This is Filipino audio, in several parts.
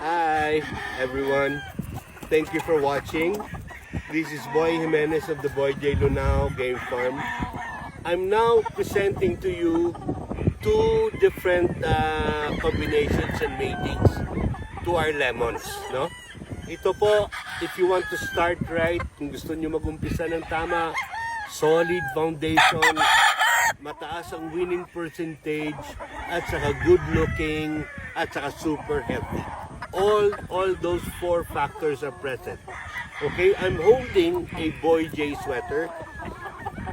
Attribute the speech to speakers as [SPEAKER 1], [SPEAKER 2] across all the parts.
[SPEAKER 1] Hi everyone, thank you for watching. This is Boy Jimenez of the Boy J. Lunao Game Farm. I'm now presenting to you two different combinations and matings to our lemons. No? Ito po, if you want to start right, kung gusto nyo mag-umpisa ng tama, solid foundation, mataas ang winning percentage, at saka good looking, at saka super healthy. All those four factors are present. Okay, I'm holding a Boy J sweater.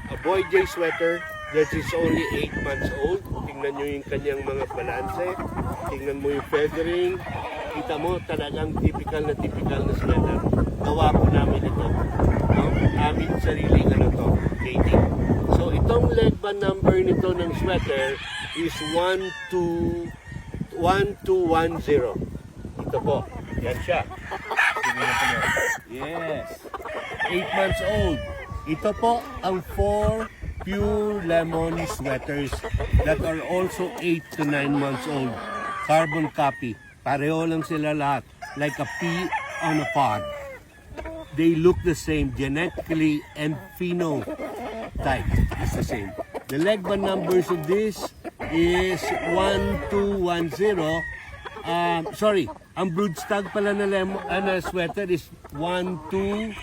[SPEAKER 1] A Boy J sweater that is only 8 months old. Tingnan nyo yung kanyang mga balanse. Tingnan mo yung feathering. Kita mo talagang typical na sweater. Gawa po namin ito. Aming sariling mating. So itong leg band number nito ng sweater is 1210. Ito po. Yan siya. Yes. 8 months old. Ito po ang 4 pure lemon sweaters that are also 8 to 9 months old. Carbon copy. Pareho lang sila lahat. Like a pea on a pod. They look the same. Genetically and phenotype is the same. The leg band numbers of this is 1210. Sorry, ang broodstag pala na sweater is 1244.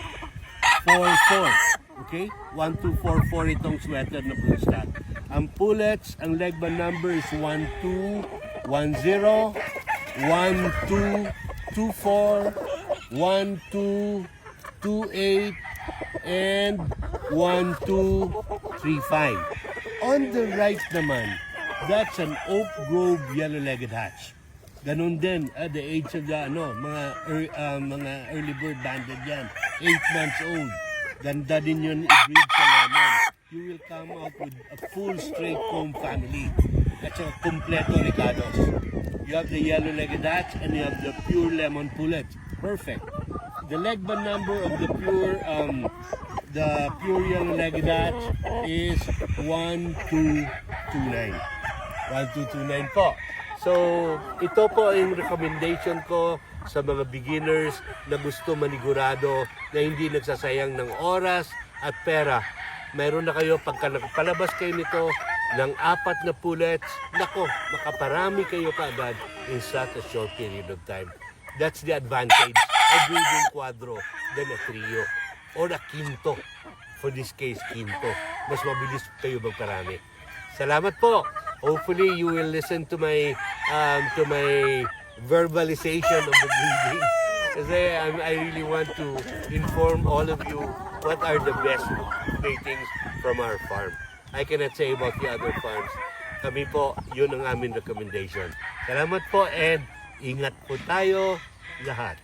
[SPEAKER 1] Okay? 1244 itong sweater na broodstag. Ang pullets, ang leg band number is 1210, 1224, 1228, and 1235. On the right naman, that's an Oak Grove yellow-legged hatch. Ganun din, the age of the mga early bird banded yan. 8 months old. Ganda din yun i-breed sa lemon. You will come out with a full straight comb family. That's a completo ricados. You have the yellow-legged hatch and you have the pure lemon pullet. Perfect. The leg band number of the pure yellow-legged hatch is 1229. 1229 po. So, ito po yung recommendation ko sa mga beginners na gusto manigurado na hindi nagsasayang ng oras at pera. Mayroon na kayo, pagka nakapalabas kayo nito ng 4 na pullets, nako, makaparami kayo kaagad in such a short period of time. That's the advantage of breeding quadro than a trio or a quinto. For this case, quinto. Mas mabilis kayo magparami. Salamat po. Hopefully, you will listen to my verbalization of the breeding. Kasi I really want to inform all of you what are the best matings from our farm. I cannot say about the other farms. Kami po, yun ang aming recommendation. Salamat po and ingat po tayo lahat.